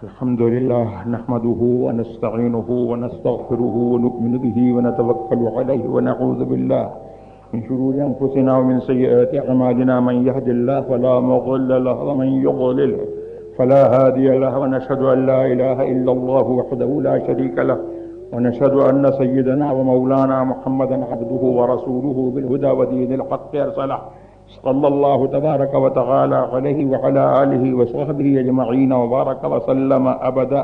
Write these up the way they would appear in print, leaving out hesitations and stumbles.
الحمد لله نحمده ونستعينه ونستغفره ونؤمن به ونتوكل عليه ونعوذ بالله من شرور أنفسنا ومن سيئات أعمالنا من يهد الله فلا مضل له ومن يضلل فلا هادي له ونشهد أن لا إله إلا الله وحده لا شريك له ونشهد أن سيدنا ومولانا محمدا عبده ورسوله بالهدى ودين الحق أرسله صلى الله تبارك وتعالى عليه وعلى آله وصحبه أجمعين وبارك وسلم أبدا.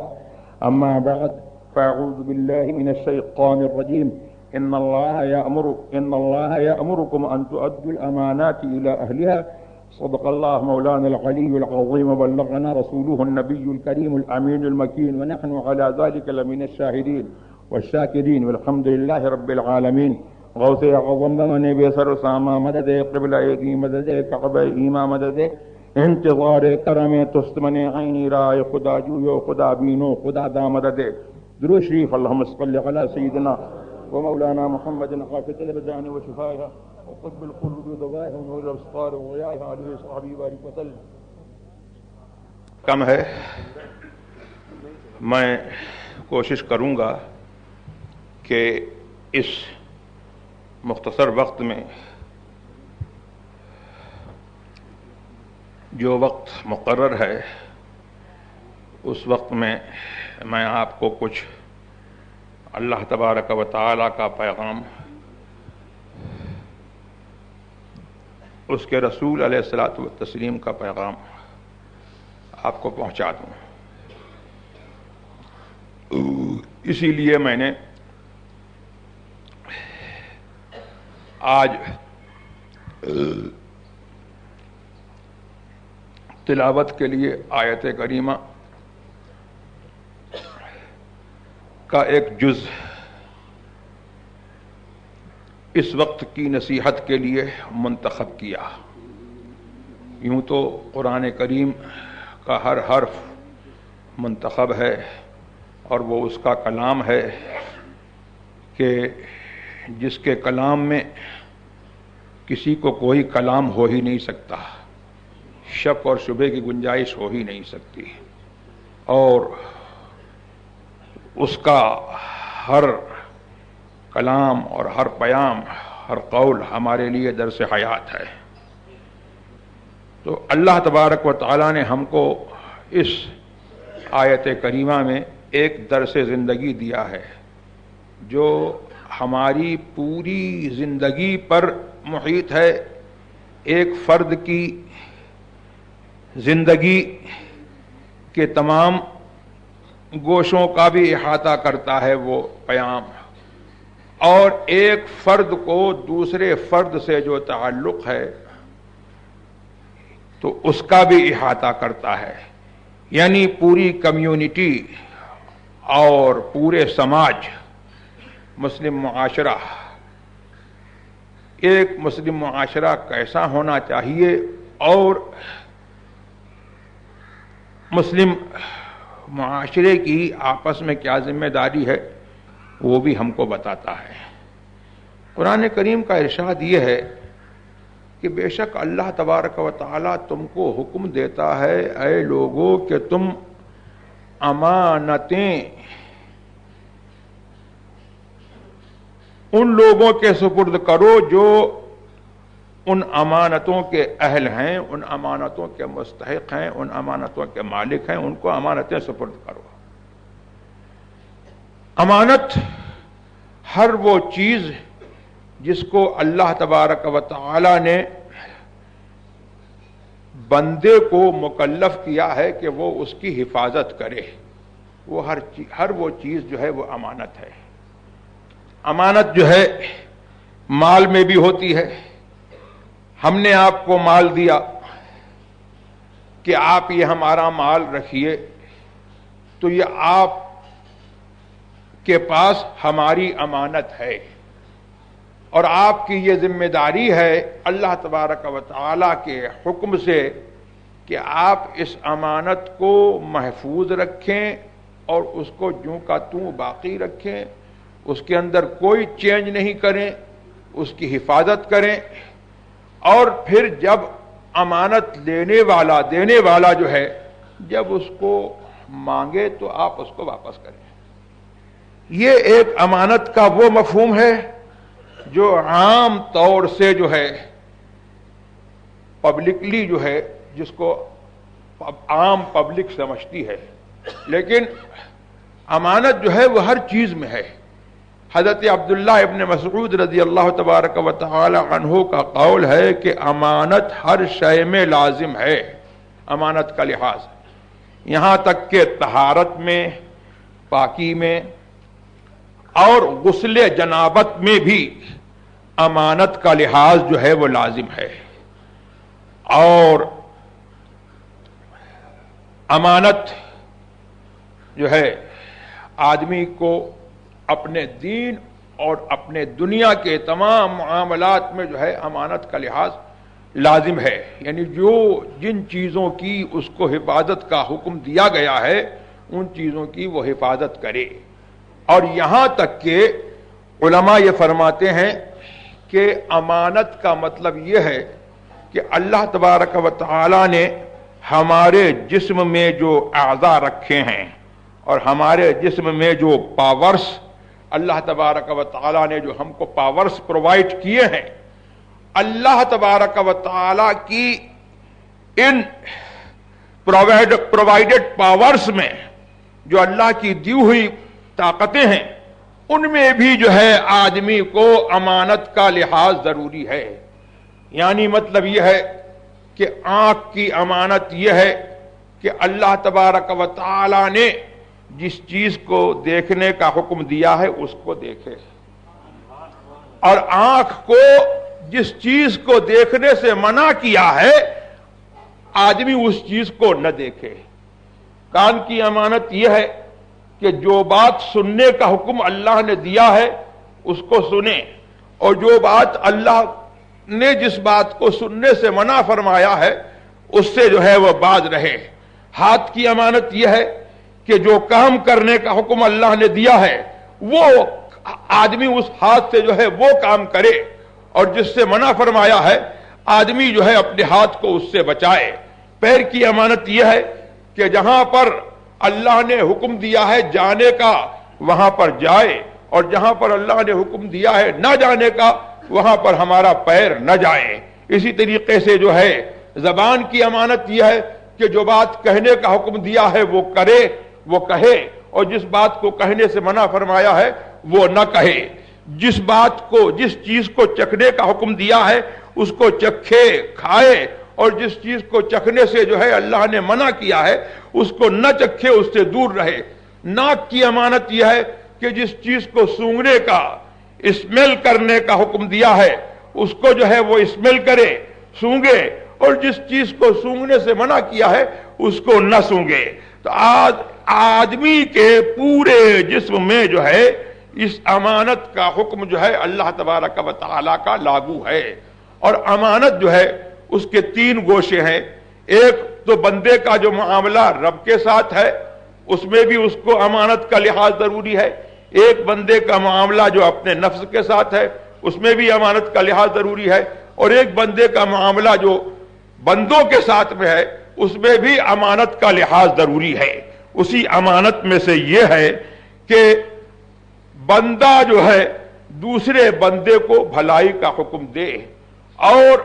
أما بعد فأعوذ بالله من الشيطان الرجيم. إن الله يأمركم أن تؤدوا الأمانات إلى أهلها. صدق الله مولانا العلي العظيم وبلغنا رسوله النبي الكريم الأمين المكين ونحن على ذلك لمن الشاهدين والشاكرين والحمد لله رب العالمین. غوث اعظم من بسر ساما مدد قبل ایدی مدد کعبہ ایما مدد انتظار کرم تست من عینی رائے خدا جویو خدا بینو خدا دا مدد. درود شریف اللہم صل علی سیدنا و مولانا محمد حافظ الابدان و شفائها وطب القلوب ودوائها ونور الابصار وضیائها علیہ صحابی بارک وسلم. کم ہے، میں کوشش کروں گا کہ اس مختصر وقت میں جو وقت مقرر ہے اس وقت میں آپ کو کچھ اللہ تبارک و تعالی کا پیغام، اس کے رسول علیہ الصلاۃ والتسلیم کا پیغام آپ کو پہنچا دوں. اسی لیے میں نے آج تلاوت کے لیے آیت کریمہ کا ایک جز اس وقت کی نصیحت کے لیے منتخب کیا. یوں تو قرآن کریم کا ہر حرف منتخب ہے اور وہ اس کا کلام ہے کہ جس کے کلام میں کسی کو کوئی کلام ہو ہی نہیں سکتا، شک اور شبہ کی گنجائش ہو ہی نہیں سکتی، اور اس کا ہر کلام اور ہر پیام، ہر قول ہمارے لیے درس حیات ہے. تو اللہ تبارک و تعالی نے ہم کو اس آیت کریمہ میں ایک درس زندگی دیا ہے جو ہماری پوری زندگی پر محیط ہے. ایک فرد کی زندگی کے تمام گوشوں کا بھی احاطہ کرتا ہے وہ پیام، اور ایک فرد کو دوسرے فرد سے جو تعلق ہے تو اس کا بھی احاطہ کرتا ہے. یعنی پوری کمیونٹی اور پورے سماج، مسلم معاشرہ، ایک مسلم معاشرہ کیسا ہونا چاہیے اور مسلم معاشرے کی آپس میں کیا ذمہ داری ہے وہ بھی ہم کو بتاتا ہے. قرآن کریم کا ارشاد یہ ہے کہ بے شک اللہ تبارک و تعالی تم کو حکم دیتا ہے اے لوگوں کہ تم امانتیں ان لوگوں کے سپرد کرو جو ان امانتوں کے اہل ہیں، ان امانتوں کے مستحق ہیں، ان امانتوں کے مالک ہیں، ان کو امانتیں سپرد کرو. امانت ہر وہ چیز جس کو اللہ تبارک و تعالی نے بندے کو مکلف کیا ہے کہ وہ اس کی حفاظت کرے، وہ ہر وہ چیز جو ہے وہ امانت ہے. امانت جو ہے مال میں بھی ہوتی ہے. ہم نے آپ کو مال دیا کہ آپ یہ ہمارا مال رکھیے، تو یہ آپ کے پاس ہماری امانت ہے، اور آپ کی یہ ذمہ داری ہے اللہ تبارک و تعالی کے حکم سے کہ آپ اس امانت کو محفوظ رکھیں اور اس کو جوں کا توں باقی رکھیں، اس کے اندر کوئی چینج نہیں کریں، اس کی حفاظت کریں. اور پھر جب امانت دینے والا جو ہے جب اس کو مانگے تو آپ اس کو واپس کریں. یہ ایک امانت کا وہ مفہوم ہے جو عام طور سے جو ہے پبلکلی جو ہے جس کو عام پبلک سمجھتی ہے، لیکن امانت جو ہے وہ ہر چیز میں ہے. حضرت عبداللہ ابن مسعود رضی اللہ تبارک و تعالی عنہ کا قول ہے کہ امانت ہر شے میں لازم ہے. امانت کا لحاظ یہاں تک کہ طہارت میں، پاکی میں اور غسل جنابت میں بھی امانت کا لحاظ جو ہے وہ لازم ہے. اور امانت جو ہے آدمی کو اپنے دین اور اپنے دنیا کے تمام معاملات میں جو ہے امانت کا لحاظ لازم ہے. یعنی جن چیزوں کی اس کو حفاظت کا حکم دیا گیا ہے ان چیزوں کی وہ حفاظت کرے. اور یہاں تک کہ علماء یہ فرماتے ہیں کہ امانت کا مطلب یہ ہے کہ اللہ تبارک و تعالی نے ہمارے جسم میں جو اعضاء رکھے ہیں اور ہمارے جسم میں جو پاورز اللہ تبارک و تعالی نے جو ہم کو پاورز پرووائڈ کیے ہیں، اللہ تبارک و تعالی کی ان پرووائڈڈ پاورز میں جو اللہ کی دی ہوئی طاقتیں ہیں ان میں بھی جو ہے آدمی کو امانت کا لحاظ ضروری ہے. یعنی مطلب یہ ہے کہ آنکھ کی امانت یہ ہے کہ اللہ تبارک و تعالی نے جس چیز کو دیکھنے کا حکم دیا ہے اس کو دیکھے، اور آنکھ کو جس چیز کو دیکھنے سے منع کیا ہے آدمی اس چیز کو نہ دیکھے. کان کی امانت یہ ہے کہ جو بات سننے کا حکم اللہ نے دیا ہے اس کو سنیں، اور جو بات اللہ نے جس بات کو سننے سے منع فرمایا ہے اس سے جو ہے وہ باز رہے. ہاتھ کی امانت یہ ہے کہ جو کام کرنے کا حکم اللہ نے دیا ہے وہ آدمی اس ہاتھ سے جو ہے وہ کام کرے، اور جس سے منع فرمایا ہے آدمی جو ہے اپنے ہاتھ کو اس سے بچائے. پیر کی امانت یہ ہے کہ جہاں پر اللہ نے حکم دیا ہے جانے کا وہاں پر جائے، اور جہاں پر اللہ نے حکم دیا ہے نہ جانے کا وہاں پر ہمارا پیر نہ جائے. اسی طریقے سے جو ہے زبان کی امانت یہ ہے کہ جو بات کہنے کا حکم دیا ہے وہ کرے، وہ کہے، اور جس بات کو کہنے سے منع فرمایا ہے وہ نہ کہے. جس بات کو، جس چیز کو چکھنے کا حکم دیا ہے اس کو چکھے، کھائے، اور جس چیز کو چکھنے سے جو ہے اللہ نے منع کیا ہے اس کو نہ چکھے، اس سے دور رہے. ناک کی امانت یہ ہے کہ جس چیز کو سونگھنے کا، اسمیل کرنے کا حکم دیا ہے اس کو جو ہے وہ اسمیل کرے، سونگھے، اور جس چیز کو سونگھنے سے منع کیا ہے اس کو نہ سونگھے. تو آدمی کے پورے جسم میں جو ہے اس امانت کا حکم جو ہے اللہ تبارک و تعالی کا لاگو ہے. اور امانت جو ہے اس کے 3 گوشے ہیں. ایک تو بندے کا جو معاملہ رب کے ساتھ ہے اس میں بھی اس کو امانت کا لحاظ ضروری ہے. ایک بندے کا معاملہ جو اپنے نفس کے ساتھ ہے اس میں بھی امانت کا لحاظ ضروری ہے. اور ایک بندے کا معاملہ جو بندوں کے ساتھ میں ہے اس میں بھی امانت کا لحاظ ضروری ہے. اسی امانت میں سے یہ ہے کہ بندہ جو ہے دوسرے بندے کو بھلائی کا حکم دے اور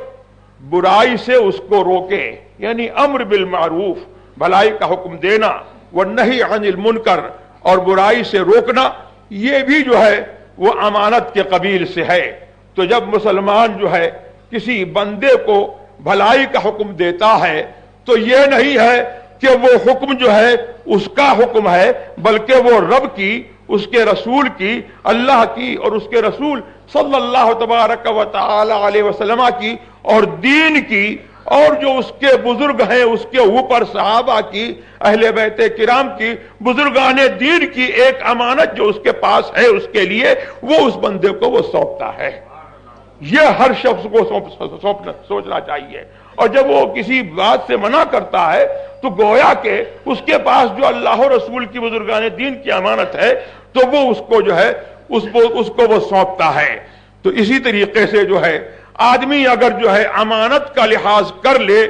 برائی سے اس کو روکے. یعنی امر بالمعروف، بھلائی کا حکم دینا، والنہی عن المنکر، اور برائی سے روکنا، یہ بھی جو ہے وہ امانت کے قبیل سے ہے. تو جب مسلمان جو ہے کسی بندے کو بھلائی کا حکم دیتا ہے تو یہ نہیں ہے کہ وہ حکم جو ہے اس کا حکم ہے، بلکہ وہ رب کی، اس کے رسول کی، اللہ کی اور اس کے رسول صلی اللہ تبارک و تعالی علیہ وسلم کی اور دین کی، اور جو اس کے بزرگ ہیں اس کے اوپر صحابہ کی، اہل بیت کرام کی، بزرگان دین کی ایک امانت جو اس کے پاس ہے اس کے لیے وہ اس بندے کو وہ سونپتا ہے. یہ ہر شخص کو سوچنا چاہیے. اور جب وہ کسی بات سے منع کرتا ہے تو گویا کہ اس کے پاس جو اللہ و رسول کی، بزرگان دین کی امانت ہے تو وہ اس کو جو ہے اس کو وہ سونپتا ہے. تو اسی طریقے سے جو ہے آدمی اگر جو ہے امانت کا لحاظ کر لے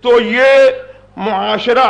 تو یہ معاشرہ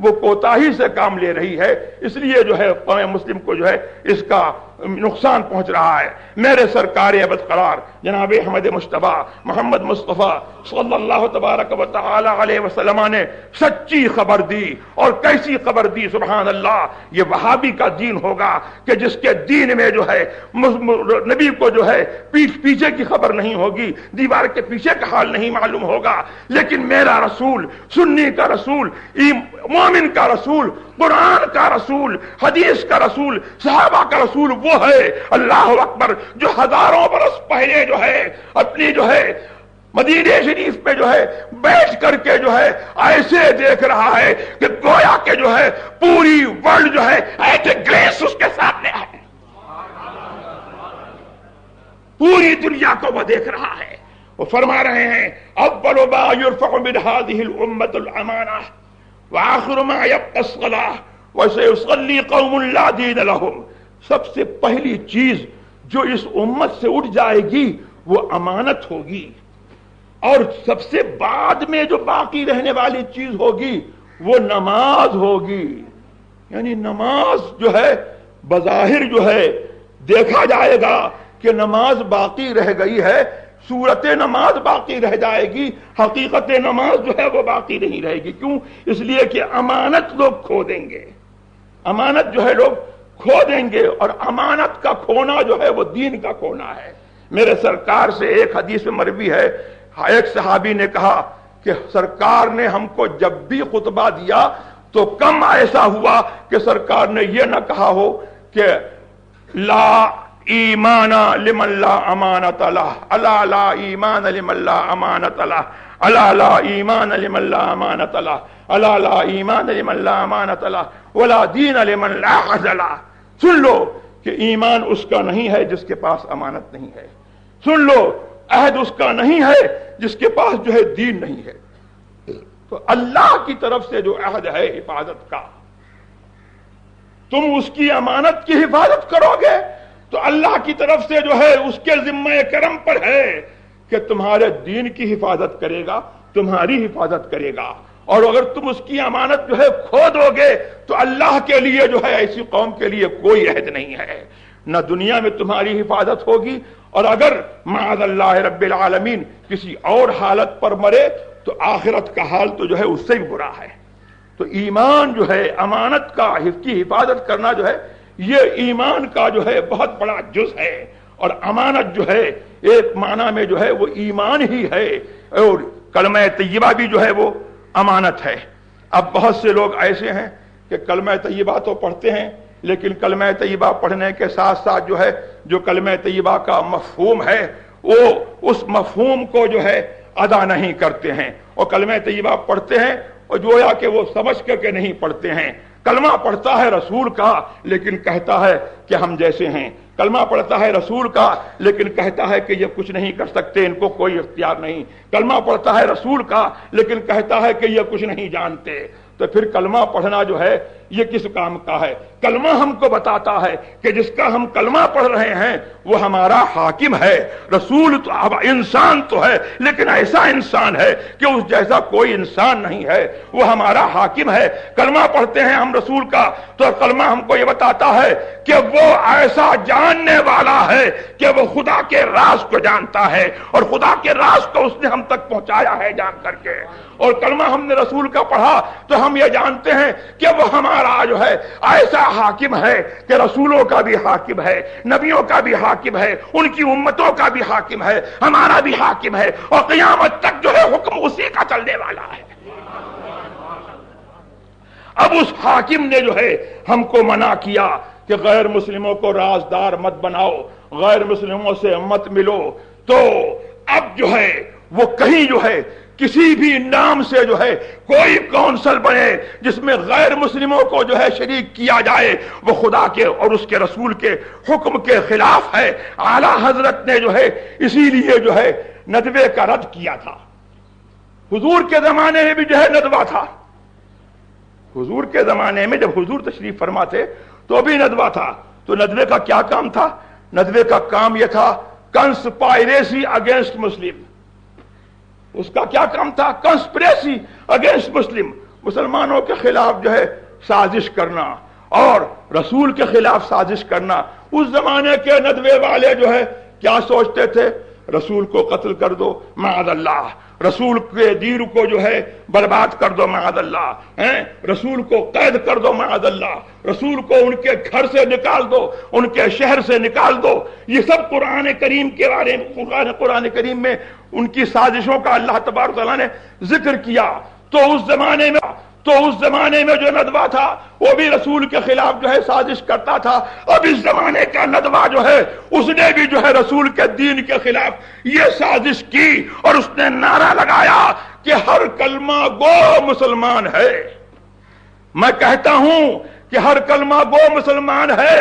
وہ کوتاہی سے کام لے رہی ہے، اس لیے جو ہے قوم مسلم کو جو ہے اس کا نقصان پہنچ رہا ہے۔ میرے سرکار ابد قرار جناب احمد مصطفیٰ محمد مصطفیٰ صلی اللہ تبارک و تعالی علیہ وسلم نے سچی خبر دی، اور کیسی خبر دی، سبحان اللہ۔ یہ وہابی کا دین ہوگا کہ جس کے دین میں جو ہے نبی کو جو ہے پیچھے کی خبر نہیں ہوگی، دیوار کے پیچھے کا حال نہیں معلوم ہوگا، لیکن میرا رسول، سنی کا رسول، مومن کا رسول، قرآن کا رسول، حدیث کا رسول، صحابہ کا رسول وہ ہے، اللہ اکبر، جو ہزاروں برس پہلے جو ہے اپنی جو ہے مدینہ شریف میں جو ہے بیٹھ کر کے جو ہے ایسے دیکھ رہا ہے کہ گویا کہ جو ہے پوری ورلڈ جو ہے ایٹ اے گلیس اس کے سامنے ہے، پوری دنیا کو وہ دیکھ رہا ہے۔ وہ فرما رہے ہیں اول ما يرفع من هذه الامه الامانه واخر ما يبقى الصلاه وسيصلي قوم لا دين لهم۔ سب سے پہلی چیز جو اس امت سے اٹھ جائے گی وہ امانت ہوگی، اور سب سے بعد میں جو باقی رہنے والی چیز ہوگی وہ نماز ہوگی۔ یعنی نماز جو ہے بظاہر جو ہے دیکھا جائے گا کہ نماز باقی رہ گئی ہے، صورت نماز باقی رہ جائے گی، حقیقت نماز جو ہے وہ باقی نہیں رہے گی۔ کیوں؟ اس لیے کہ امانت لوگ کھو دیں گے، امانت جو ہے لوگ کھو دیں گے، اور امانت کا کھونا جو ہے وہ دین کا کھونا ہے۔ میرے سرکار سے ایک حدیث میں مروی ہے، ایک صحابی نے کہا کہ سرکار نے ہم کو جب بھی خطبہ دیا تو کم ایسا ہوا کہ سرکار نے یہ نہ کہا ہو کہ لا ایمان لمن لا امانت لہ، الا لا ایمان لمن لا امانت لہ، الا لا ایمان لمن لا امانت لہ، الا لا ایمان لمن لا امانت لہ، ولا دین لمن لا عہد لہ۔ سن لو کہ ایمان اس کا نہیں ہے جس کے پاس امانت نہیں ہے، سن لو عہد اس کا نہیں ہے جس کے پاس جو ہے دین نہیں ہے۔ تو اللہ کی طرف سے جو عہد ہے حفاظت کا، تم اس کی امانت کی حفاظت کرو گے تو اللہ کی طرف سے جو ہے اس کے ذمہ کرم پر ہے کہ تمہارے دین کی حفاظت کرے گا، تمہاری حفاظت کرے گا۔ اور اگر تم اس کی امانت جو ہے کھو دو گے تو اللہ کے لیے جو ہے ایسی قوم کے لیے کوئی عہد نہیں ہے، نہ دنیا میں تمہاری حفاظت ہوگی، اور اگر معاذ اللہ رب العالمین کسی اور حالت پر مرے تو آخرت کا حال تو جو ہے اس سے بھی برا ہے۔ تو ایمان جو ہے امانت کا کی حفاظت کرنا جو ہے یہ ایمان کا جو ہے بہت بڑا جز ہے، اور امانت جو ہے ایک معنی میں جو ہے وہ ایمان ہی ہے، اور کلمہ طیبہ بھی جو ہے وہ امانت ہے۔ اب بہت سے لوگ ایسے ہیں کہ کلمہ طیبہ تو پڑھتے ہیں، لیکن کلمہ طیبہ پڑھنے کے ساتھ ساتھ جو ہے جو کلمہ طیبہ کا مفہوم ہے وہ اس مفہوم کو جو ہے ادا نہیں کرتے ہیں، اور کلمہ طیبہ پڑھتے ہیں اور گویا کہ وہ سمجھ کر کے نہیں پڑھتے ہیں۔ کلمہ پڑھتا ہے رسول کا لیکن کہتا ہے کہ ہم جیسے ہیں، کلمہ پڑھتا ہے رسول کا لیکن کہتا ہے کہ یہ کچھ نہیں کر سکتے، ان کو کوئی اختیار نہیں، کلمہ پڑھتا ہے رسول کا لیکن کہتا ہے کہ یہ کچھ نہیں جانتے۔ تو پھر کلمہ پڑھنا جو ہے یہ کس کام کا ہے؟ کلمہ ہم کو بتاتا ہے کہ جس کا ہم کلمہ پڑھ رہے ہیں وہ ہمارا حاکم ہے۔ رسول تو اب انسان تو ہے لیکن ایسا انسان ہے کہ اس جیسا کوئی انسان نہیں ہے، وہ ہمارا حاکم ہے۔ کلمہ پڑھتے ہیں ہم رسول کا تو کلمہ ہم کو یہ بتاتا ہے کہ وہ ایسا جاننے والا ہے کہ وہ خدا کے راز کو جانتا ہے، اور خدا کے راز کو اس نے ہم تک پہنچایا ہے جان کر کے۔ اور کلمہ ہم نے رسول کا پڑھا تو ہم یہ جانتے ہیں کہ وہ ہمارا جو ہے ایسا حاکم ہے کہ رسولوں کا بھی حاکم ہے، نبیوں کا بھی حاکم ہے، ان کی امتوں کا بھی حاکم ہے، ہمارا بھی حاکم ہے، اور قیامت تک جو ہے حکم اسی کا چلنے والا ہے۔ اب اس حاکم نے جو ہے ہم کو منع کیا کہ غیر مسلموں کو رازدار مت بناؤ، غیر مسلموں سے مت ملو، تو اب جو ہے وہ کہیں جو ہے کسی بھی نام سے جو ہے کوئی کونسل بنے جس میں غیر مسلموں کو جو ہے شریک کیا جائے، وہ خدا کے اور اس کے رسول کے حکم کے خلاف ہے۔ اعلی حضرت نے جو ہے اسی لیے جو ہے ندوے کا رد کیا تھا۔ حضور کے زمانے میں بھی جو ہے ندوہ تھا، حضور کے زمانے میں جب حضور تشریف فرما تھے تو بھی ندوہ تھا۔ تو ندوے کا کیا کام تھا؟ ندوے کا کام یہ تھا کنسپائریسی اگینسٹ مسلم۔ اس کا کیا کام تھا؟ کنسپریسی اگینسٹ مسلم، مسلمانوں کے خلاف جو ہے سازش کرنا اور رسول کے خلاف سازش کرنا. اس زمانے کے ندوے والے جو ہے کیا سوچتے تھے؟ رسول کو قتل کر دو معاذ اللہ، رسول کے دین کو جو ہے برباد کر دو معاذ اللہ، رسول کو قید کر دو معاذ اللہ، رسول کو ان کے گھر سے نکال دو، ان کے شہر سے نکال دو. یہ سب قرآن کریم کے بارے میں، قرآن کریم میں ان کی سازشوں کا اللہ تبارک و تعالیٰ نے ذکر کیا. تو اس زمانے میں جو ندوہ تھا وہ بھی رسول کے خلاف جو ہے سازش کرتا تھا. اب اس زمانے کا ندوہ جو ہے اس نے بھی جو ہے رسول کے دین کے خلاف یہ سازش کی اور اس نے نعرہ لگایا کہ ہر کلمہ گو مسلمان ہے. میں کہتا ہوں کہ ہر کلمہ گو مسلمان ہے.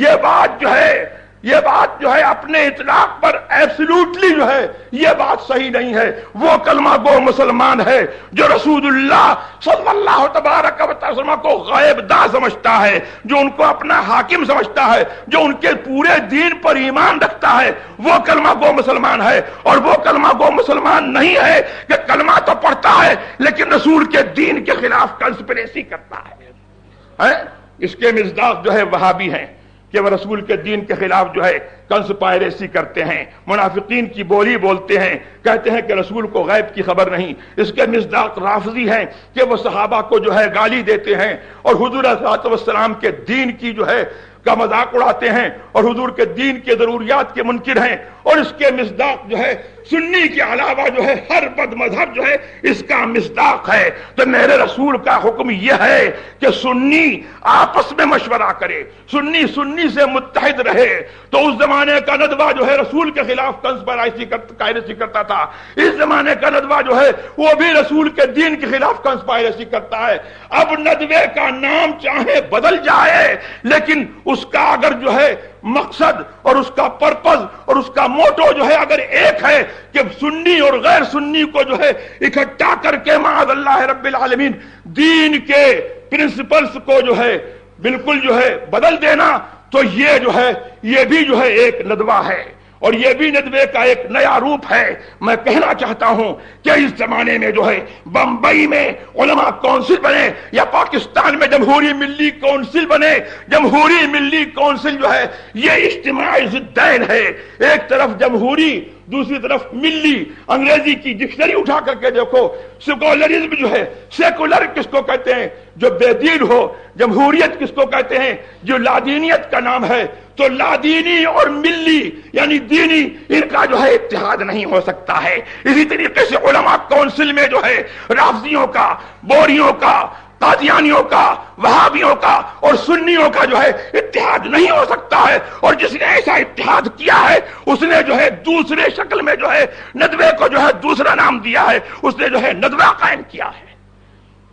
یہ بات جو ہے اپنے اطلاق پر ایبسلوٹلی جو ہے یہ بات صحیح نہیں ہے. وہ کلمہ گو مسلمان ہے جو رسول اللہ صلی اللہ تبارک و تعالی کو غیب داں سمجھتا ہے، جو ان کو اپنا حاکم سمجھتا ہے، جو ان کے پورے دین پر ایمان رکھتا ہے، وہ کلمہ گو مسلمان ہے. اور وہ کلمہ گو مسلمان نہیں ہے کہ کلمہ تو پڑھتا ہے لیکن رسول کے دین کے خلاف کنسپریسی کرتا ہے. اس کے مصداق جو ہے وہابی ہیں کہ وہ رسول کے دین کے خلاف جو ہے کنسپائریسی کرتے ہیں، منافقین کی بولی بولتے ہیں، کہتے ہیں کہ رسول کو غیب کی خبر نہیں. اس کے مصداق رافضی ہیں کہ وہ صحابہ کو جو ہے گالی دیتے ہیں اور حضور صلی اللہ علیہ وسلم کے دین کی جو ہے کا مذاق اڑاتے ہیں اور حضور کے دین کے ضروریات کے منکر ہیں. اور اس کے مصداق جو ہے سنی کے علاوہ جو ہے ہر بد مذہب جو ہے اس کا مصداق ہے. تو میرے رسول کا حکم یہ ہے کہ سنی آپس میں مشورہ کرے، سنی سے متحد رہے. تو اس زمانے کا ندوہ جو ہے رسول کے خلاف کنسپائریسی کرتا تھا. اس زمانے کا ندوہ جو ہے وہ بھی رسول کے دین کے خلاف کنسپائریسی کرتا ہے. اب ندوے کا نام چاہے بدل جائے لیکن اس کا اگر جو ہے مقصد اور اس کا پرپز اور اس کا موٹو جو ہے اگر ایک ہے کہ سنی اور غیر سنی کو جو ہے اکٹھا کر کے معاذ اللہ رب العالمین دین کے پرنسپلز کو جو ہے بالکل جو ہے بدل دینا، تو یہ جو ہے یہ بھی جو ہے ایک ندوہ ہے اور یہ بھی ندوے کا ایک نیا روپ ہے. میں کہنا چاہتا ہوں کہ اس زمانے میں جو ہے بمبئی میں علماء کونسل بنے یا پاکستان میں جمہوری ملی کونسل بنے، جمہوری ملی کونسل جو ہے یہ اجتماعی ضدین ہے. ایک طرف جمہوری، دوسری طرف ملی. انگریزی کی ڈکشنری اٹھا کر کے دیکھو، سیکولرزم جو ہے، سیکولر کس کو کہتے ہیں؟ جو بے دین ہو. جمہوریت کس کو کہتے ہیں؟ جو لادینیت کا نام ہے. تو لادینی اور ملی یعنی دینی ان کا جو ہے اتحاد نہیں ہو سکتا ہے. اسی طریقے سے علماء کونسل میں جو ہے رافضیوں کا، بوریوں کا، قادیانیوں کا، وہابیوں کا اور سنیوں کا جو ہے اتحاد نہیں ہو سکتا ہے. اور جس نے ایسا اتحاد کیا ہے اس نے جو ہے دوسرے شکل میں جو ہے ندوے کو جو ہے دوسرا نام دیا ہے، اس نے جو ہے ندوہ قائم کیا ہے.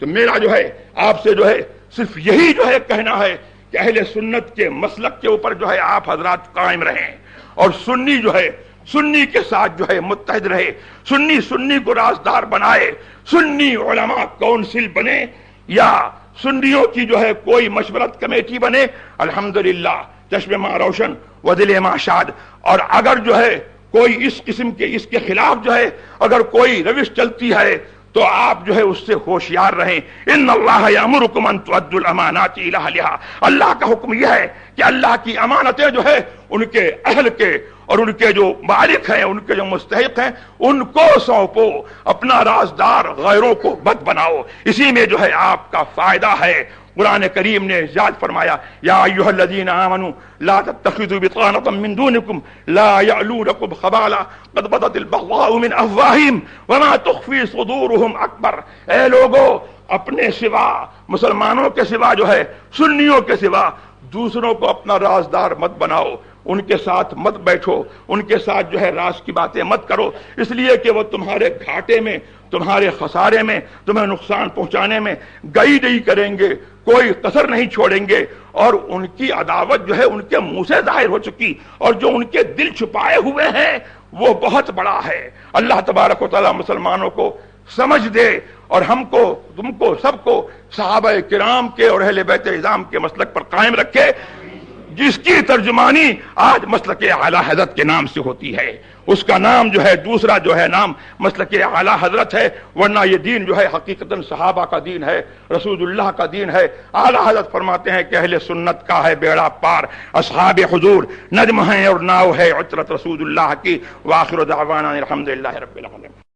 تو میرا جو ہے آپ سے جو ہے صرف یہی جو ہے کہنا ہے کہ اہل سنت کے مسلک کے اوپر جو ہے آپ حضرات قائم رہیں اور سنی جو ہے سنی کے ساتھ جو ہے متحد رہے، سنی کو رازدار بنائے. سنی علماء کونسل بنے یا سنیوں کی جو ہے کوئی مشورت کمیٹی بنے، الحمدللہ چشم ماں روشن و دل ماں شاد. اور اگر جو ہے کوئی اس قسم کے اس کے خلاف جو ہے اگر کوئی روش چلتی ہے تو آپ جو ہے اس سے ہوشیار رہیں. ان اللہ یامرکم ان تؤدوا الامانات الی اہلھا. اللہ کا حکم یہ ہے کہ اللہ کی امانتیں جو ہے ان کے اہل کے اور ان کے جو مالک ہیں، ان کے جو مستحق ہیں، ان کو سونپو. اپنا رازدار غیروں کو مت بناؤ. اسی میں جو ہے آپ کا فائدہ ہے. قرآن کریم نے ارشاد فرمایا یا ایھا الذین آمنوا لا تتخذوا بطانة من دونکم لا یعلونکم خبالا قد بدت البغضاء من افواہہم وما تخفی صدورہم اکبر. اے لوگو، اپنے سوا، مسلمانوں کے سوا جو ہے، سنیوں کے سوا دوسروں کو اپنا رازدار مت بناؤ. ان کے ساتھ مت بیٹھو، ان کے ساتھ جو ہے راز کی باتیں مت کرو، اس لیے کہ وہ تمہارے گھاٹے میں، تمہارے خسارے میں، تمہیں نقصان پہنچانے میں گئی نہیں کریں گے، کوئی کسر نہیں چھوڑیں گے. اور ان کی عداوت جو ہے ان کے منہ سے ظاہر ہو چکی اور جو ان کے دل چھپائے ہوئے ہیں وہ بہت بڑا ہے. اللہ تبارک و تعالی مسلمانوں کو سمجھ دے اور ہم کو، تم کو، سب کو صحابہ کرام کے اور اہل بیت اعظام کے مسلک پر قائم رکھے. جس کی ترجمانی آج مسلک اعلی حضرت کے نام سے ہوتی ہے، اس کا نام جو ہے دوسرا جو ہے نام مسلک اعلی حضرت ہے، ورنہ یہ دین جو ہے حقیقتاً صحابہ کا دین ہے، رسول اللہ کا دین ہے۔ اعلی حضرت فرماتے ہیں کہ اہل سنت کا ہے بیڑا پار، اصحاب حضور نجم ہیں اور ناؤ ہے عطرت رسول اللہ کی۔ وآخر دعوانا الحمدللہ رب العالمین۔